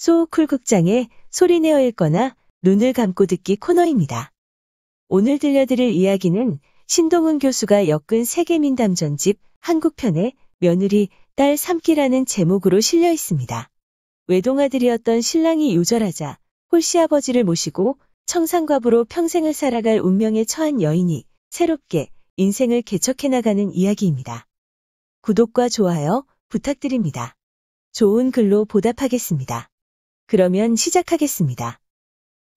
소우쿨 극장의 소리내어 읽거나 눈을 감고 듣기 코너입니다. 오늘 들려드릴 이야기는 신동훈 교수가 엮은 세계민담 전집 한국편의 며느리 딸 삼기라는 제목으로 실려 있습니다. 외동아들이었던 신랑이 요절하자 홀씨아버지를 모시고 청산과부로 평생을 살아갈 운명에 처한 여인이 새롭게 인생을 개척해 나가는 이야기입니다. 구독과 좋아요 부탁드립니다. 좋은 글로 보답하겠습니다. 그러면 시작하겠습니다.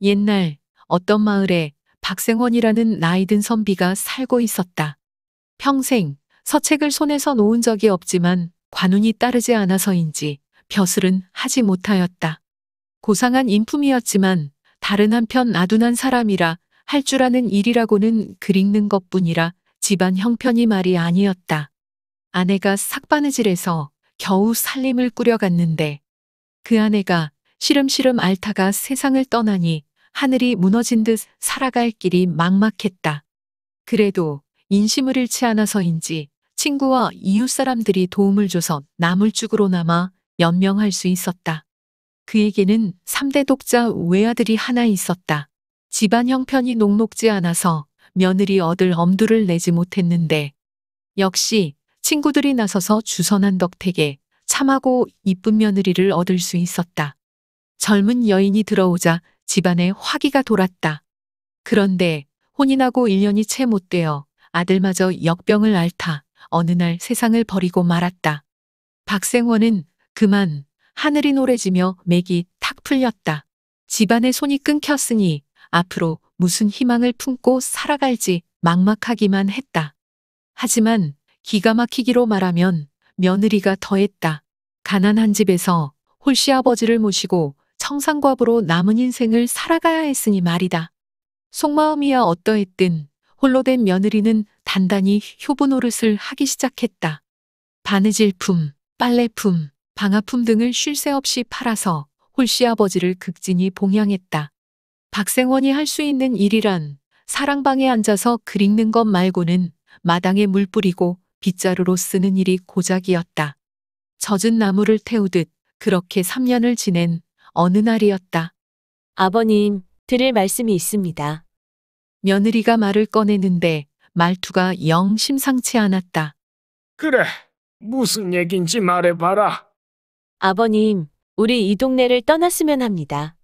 옛날 어떤 마을에 박생원이라는 나이든 선비가 살고 있었다. 평생 서책을 손에서 놓은 적이 없지만 관운이 따르지 않아서인지 벼슬은 하지 못하였다. 고상한 인품이었지만 다른 한편 아둔한 사람이라 할 줄 아는 일이라고는 글 읽는 것뿐이라 집안 형편이 말이 아니었다. 아내가 삭바느질해서 겨우 살림을 꾸려갔는데 그 아내가 시름시름 앓다가 세상을 떠나니 하늘이 무너진 듯 살아갈 길이 막막했다. 그래도 인심을 잃지 않아서인지 친구와 이웃 사람들이 도움을 줘서 나물죽으로 남아 연명할 수 있었다. 그에게는 3대 독자 외아들이 하나 있었다. 집안 형편이 녹록지 않아서 며느리 얻을 엄두를 내지 못했는데 역시 친구들이 나서서 주선한 덕택에 참하고 이쁜 며느리를 얻을 수 있었다. 젊은 여인이 들어오자 집안에 화기가 돌았다. 그런데 혼이 나고 1년이 채 못 되어 아들마저 역병을 앓다 어느 날 세상을 버리고 말았다. 박생원은 그만 하늘이 노래지며 맥이 탁 풀렸다. 집안의 손이 끊겼으니 앞으로 무슨 희망을 품고 살아갈지 막막하기만 했다. 하지만 기가 막히기로 말하면 며느리가 더했다. 가난한 집에서 홀씨아버지를 모시고 청산과부로 남은 인생을 살아가야 했으니 말이다. 속마음이야 어떠했든 홀로 된 며느리는 단단히 효부 노릇을 하기 시작했다. 바느질품, 빨래품, 방화품 등을 쉴 새 없이 팔아서 홀씨아버지를 극진히 봉양했다. 박생원이 할 수 있는 일이란 사랑방에 앉아서 글 읽는 것 말고는 마당에 물 뿌리고 빗자루로 쓰는 일이 고작이었다. 젖은 나무를 태우듯 그렇게 3년을 지낸 어느 날이었다. 아버님, 드릴 말씀이 있습니다. 며느리가 말을 꺼내는데 말투가 영 심상치 않았다. 그래, 무슨 얘긴지 말해봐라. 아버님, 우리 이 동네를 떠났으면 합니다.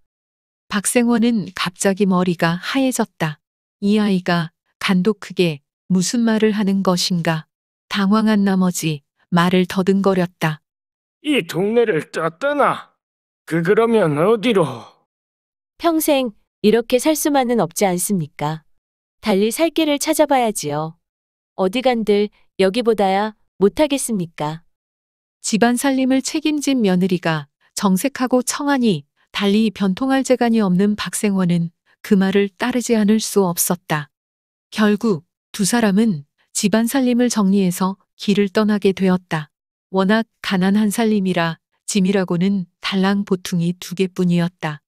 박생원은 갑자기 머리가 하얘졌다. 이 아이가 간도 크게 무슨 말을 하는 것인가. 당황한 나머지 말을 더듬거렸다. 이 동네를 떠나. 그러면 어디로? 평생 이렇게 살 수만은 없지 않습니까? 달리 살 길을 찾아봐야지요. 어디 간들 여기보다야 못하겠습니까? 집안 살림을 책임진 며느리가 정색하고 청하니 달리 변통할 재간이 없는 박생원은 그 말을 따르지 않을 수 없었다. 결국 두 사람은 집안 살림을 정리해서 길을 떠나게 되었다. 워낙 가난한 살림이라 짐이라고는 달랑 보퉁이 2개뿐이었다.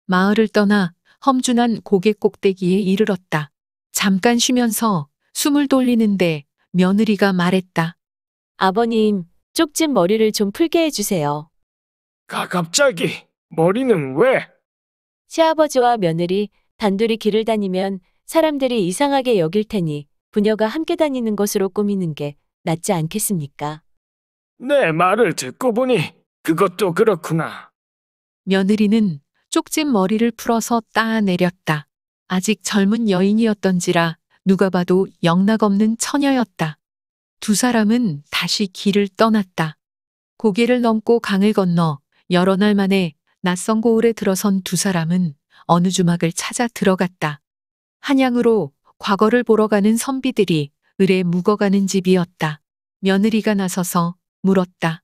마을을 떠나 험준한 고개 꼭대기에 이르렀다. 잠깐 쉬면서 숨을 돌리는데 며느리가 말했다. 아버님, 쪽진 머리를 좀 풀게 해주세요. 갑자기 머리는 왜? 시아버지와 며느리 단둘이 길을 다니면 사람들이 이상하게 여길 테니 부녀가 함께 다니는 것으로 꾸미는 게 낫지 않겠습니까? 내 말을 듣고 보니 그것도 그렇구나. 며느리는 쪽진 머리를 풀어서 따내렸다. 아직 젊은 여인이었던지라 누가 봐도 영락없는 처녀였다. 두 사람은 다시 길을 떠났다. 고개를 넘고 강을 건너 여러 날 만에 낯선 고을에 들어선 두 사람은 어느 주막을 찾아 들어갔다. 한양으로 과거를 보러 가는 선비들이 을에 묵어가는 집이었다. 며느리가 나서서 물었다.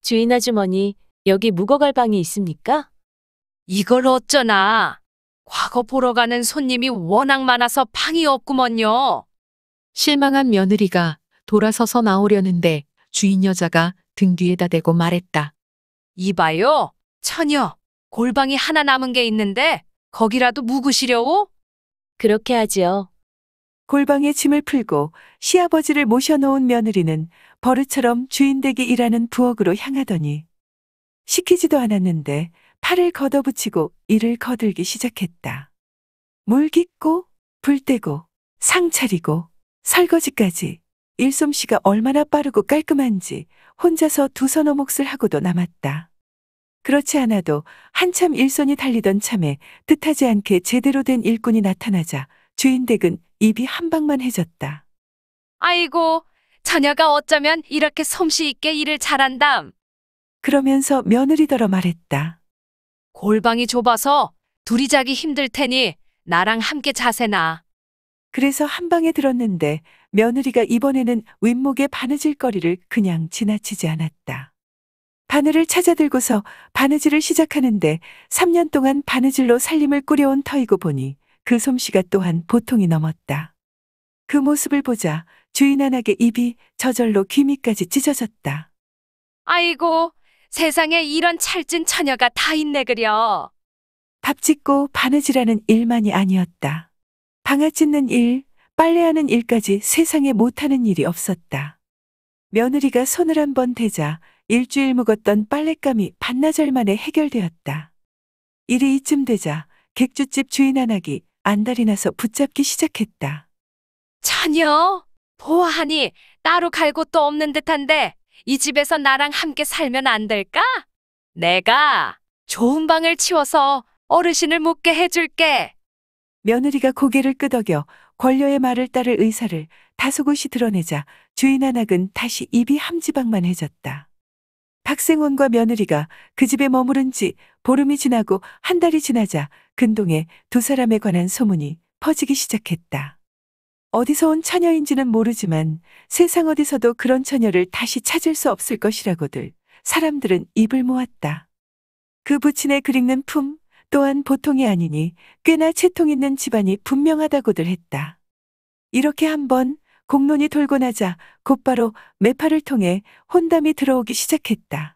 주인 아주머니, 여기 묵어갈 방이 있습니까? 이걸 어쩌나. 과거 보러 가는 손님이 워낙 많아서 방이 없구먼요. 실망한 며느리가 돌아서서 나오려는데 주인 여자가 등 뒤에다 대고 말했다. 이봐요, 처녀. 골방이 하나 남은 게 있는데 거기라도 묵으시려오? 그렇게 하지요. 골방에 짐을 풀고 시아버지를 모셔놓은 며느리는 버릇처럼 주인댁이 일하는 부엌으로 향하더니 시키지도 않았는데 팔을 걷어붙이고 일을 거들기 시작했다. 물 깃고, 불 떼고, 상 차리고, 설거지까지 일솜씨가 얼마나 빠르고 깔끔한지 혼자서 두 서너 몫을 하고도 남았다. 그렇지 않아도 한참 일손이 달리던 참에 뜻하지 않게 제대로 된 일꾼이 나타나자 주인 댁은 입이 한 방만 해졌다. 아이고, 처녀가 어쩌면 이렇게 솜씨 있게 일을 잘한담. 그러면서 며느리더러 말했다. 골방이 좁아서 둘이 자기 힘들 테니 나랑 함께 자세나. 그래서 한 방에 들었는데 며느리가 이번에는 윗목에 바느질거리를 그냥 지나치지 않았다. 바늘을 찾아들고서 바느질을 시작하는데 3년 동안 바느질로 살림을 꾸려온 터이고 보니 그 솜씨가 또한 보통이 넘었다. 그 모습을 보자 주인 안악의 입이 저절로 귀미까지 찢어졌다. 아이고, 세상에 이런 찰진 처녀가 다 있네 그려. 밥 짓고 바느질하는 일만이 아니었다. 방아 찢는 일, 빨래하는 일까지 세상에 못하는 일이 없었다. 며느리가 손을 한번 대자 일주일 묵었던 빨랫감이 반나절 만에 해결되었다. 일이 이쯤 되자 객주집 주인 안악이 안달이 나서 붙잡기 시작했다. 처녀, 보아하니 따로 갈 곳도 없는 듯한데 이 집에서 나랑 함께 살면 안 될까? 내가 좋은 방을 치워서 어르신을 묵게 해줄게. 며느리가 고개를 끄덕여 권녀의 말을 따를 의사를 다소곳이 드러내자 주인 안악은 다시 입이 함지박만해졌다. 박생원과 며느리가 그 집에 머무른 지 보름이 지나고 한 달이 지나자 근동에 두 사람에 관한 소문이 퍼지기 시작했다. 어디서 온 처녀인지는 모르지만 세상 어디서도 그런 처녀를 다시 찾을 수 없을 것이라고들 사람들은 입을 모았다. 그 부친의 그릭는 품 또한 보통이 아니니 꽤나 채통 있는 집안이 분명하다고들 했다. 이렇게 한번 공론이 돌고 나자 곧바로 매파를 통해 혼담이 들어오기 시작했다.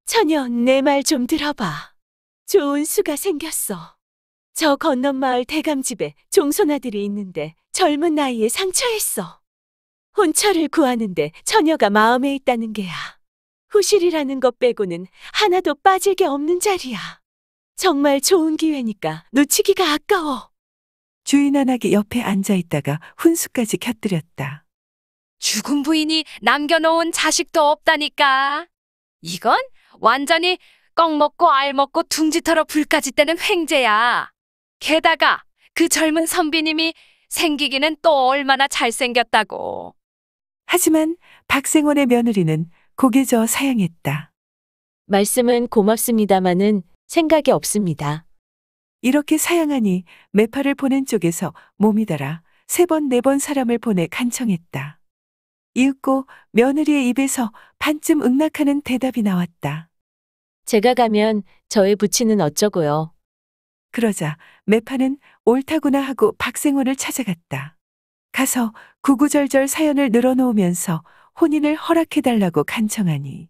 처녀, 내 말 좀 들어봐. 좋은 수가 생겼어. 저 건넌 마을 대감집에 종손아들이 있는데 젊은 나이에 상처했어. 혼처를 구하는데 처녀가 마음에 있다는 게야. 후실이라는 것 빼고는 하나도 빠질 게 없는 자리야. 정말 좋은 기회니까 놓치기가 아까워. 주인 안악이 옆에 앉아있다가 훈수까지 곁들였다. 죽은 부인이 남겨놓은 자식도 없다니까. 이건 완전히 꺽 먹고 알 먹고 둥지터러 불까지 떼는 횡재야. 게다가 그 젊은 선비님이 생기기는 또 얼마나 잘생겼다고. 하지만 박생원의 며느리는 고개 저어 사양했다. 말씀은 고맙습니다마는 생각이 없습니다. 이렇게 사양하니 매파를 보낸 쪽에서 몸이 달아 3번, 4번 사람을 보내 간청했다. 이윽고 며느리의 입에서 반쯤 응낙하는 대답이 나왔다. 제가 가면 저의 부친은 어쩌고요. 그러자 매파는 옳다구나 하고 박생원을 찾아갔다. 가서 구구절절 사연을 늘어놓으면서 혼인을 허락해달라고 간청하니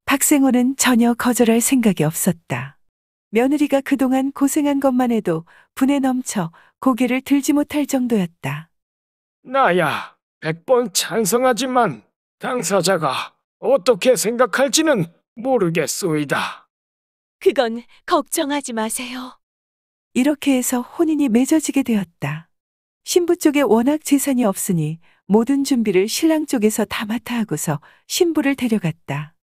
박생원은 전혀 거절할 생각이 없었다. 며느리가 그동안 고생한 것만 해도 분에 넘쳐 고개를 들지 못할 정도였다. 나야 100번 찬성하지만 당사자가 어떻게 생각할지는 모르겠소이다. 그건 걱정하지 마세요. 이렇게 해서 혼인이 맺어지게 되었다. 신부 쪽에 워낙 재산이 없으니 모든 준비를 신랑 쪽에서 다 맡아 하고서 신부를 데려갔다.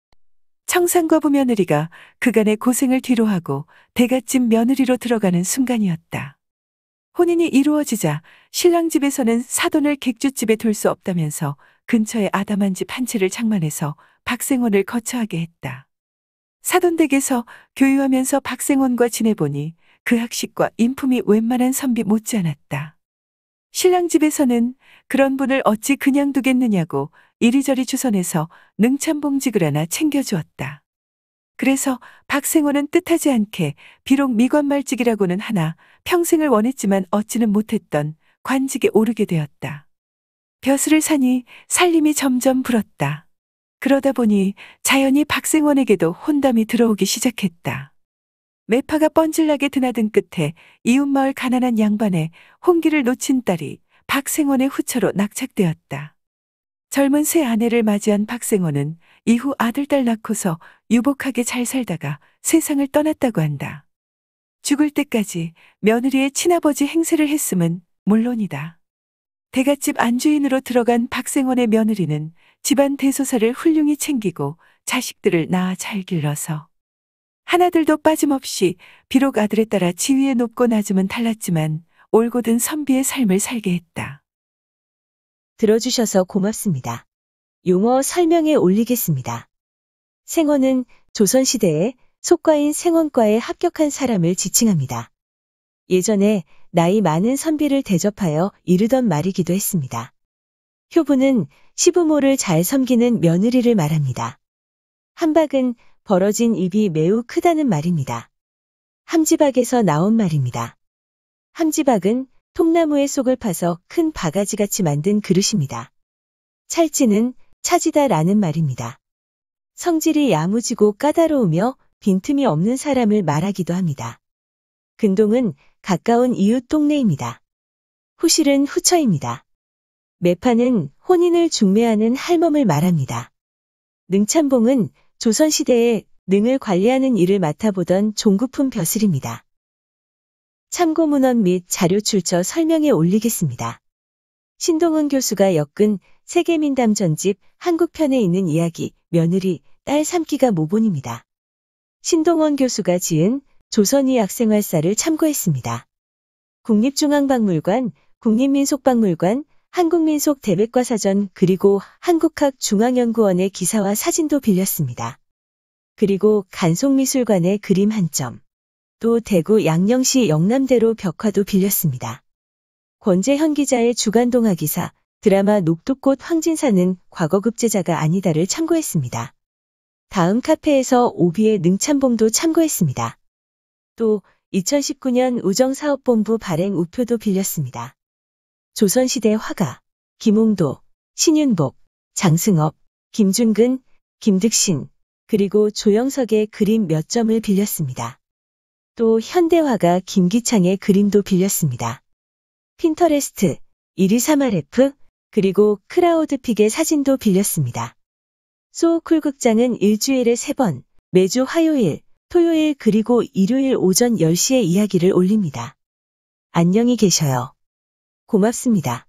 청산과부 며느리가 그간의 고생을 뒤로하고 대갓집 며느리로 들어가는 순간이었다. 혼인이 이루어지자 신랑 집에서는 사돈을 객주집에 둘 수 없다면서 근처에 아담한 집 한 채를 장만해서 박생원을 거처하게 했다. 사돈댁에서 교유하면서 박생원과 지내보니 그 학식과 인품이 웬만한 선비 못지않았다. 신랑 집에서는 그런 분을 어찌 그냥 두겠느냐고 이리저리 주선해서 능참봉직을 하나 챙겨주었다. 그래서 박생원은 뜻하지 않게 비록 미관말직이라고는 하나 평생을 원했지만 얻지는 못했던 관직에 오르게 되었다. 벼슬을 사니 살림이 점점 불었다. 그러다 보니 자연히 박생원에게도 혼담이 들어오기 시작했다. 매파가 뻔질나게 드나든 끝에 이웃마을 가난한 양반의 혼기를 놓친 딸이 박생원의 후처로 낙착되었다. 젊은 새 아내를 맞이한 박생원은 이후 아들, 딸 낳고서 유복하게 잘 살다가 세상을 떠났다고 한다. 죽을 때까지 며느리의 친아버지 행세를 했음은 물론이다. 대갓집 안주인으로 들어간 박생원의 며느리는 집안 대소사를 훌륭히 챙기고 자식들을 낳아 잘 길러서 하나들도 빠짐없이 비록 아들에 따라 지위에 높고 낮음은 달랐지만 올곧은 선비의 삶을 살게 했다. 들어주셔서 고맙습니다. 용어 설명에 올리겠습니다. 생원은 조선시대에 속과인 생원과에 합격한 사람을 지칭합니다. 예전에 나이 많은 선비를 대접하여 이르던 말이기도 했습니다. 효부는 시부모를 잘 섬기는 며느리를 말합니다. 함박은 벌어진 입이 매우 크다는 말입니다. 함지박에서 나온 말입니다. 함지박은 통나무의 속을 파서 큰 바가지같이 만든 그릇입니다. 찰지는 차지다라는 말입니다. 성질이 야무지고 까다로우며 빈틈이 없는 사람을 말하기도 합니다. 근동은 가까운 이웃 동네입니다. 후실은 후처입니다. 매파는 혼인을 중매하는 할멈을 말합니다. 능참봉은 조선시대에 능을 관리하는 일을 맡아보던 종구품 벼슬입니다. 참고 문헌 및 자료 출처 설명에 올리겠습니다. 신동은 교수가 엮은 세계민담 전집 한국편에 있는 이야기 며느리 딸 삼기가 모본입니다. 신동원 교수가 지은 조선의학생활사를 참고했습니다. 국립중앙박물관, 국립민속박물관, 한국민속대백과사전 그리고 한국학중앙연구원의 기사와 사진도 빌렸습니다. 그리고 간송미술관의 그림 한 점, 또 대구 양령시 영남대로 벽화도 빌렸습니다. 권재현 기자의 주간동화 기사, 드라마 녹두꽃 황진사는 과거급제자가 아니다를 참고했습니다. 다음 카페에서 오비의 능참봉도 참고했습니다. 또 2019년 우정사업본부 발행 우표도 빌렸습니다. 조선시대 화가, 김홍도, 신윤복, 장승업, 김준근, 김득신, 그리고 조영석의 그림 몇 점을 빌렸습니다. 또 현대화가 김기창의 그림도 빌렸습니다. 핀터레스트, 123RF, 그리고 크라우드픽의 사진도 빌렸습니다. 소쿨 극장은 일주일에 3번, 매주 화요일, 토요일 그리고 일요일 오전 10시에 이야기를 올립니다. 안녕히 계셔요. 고맙습니다.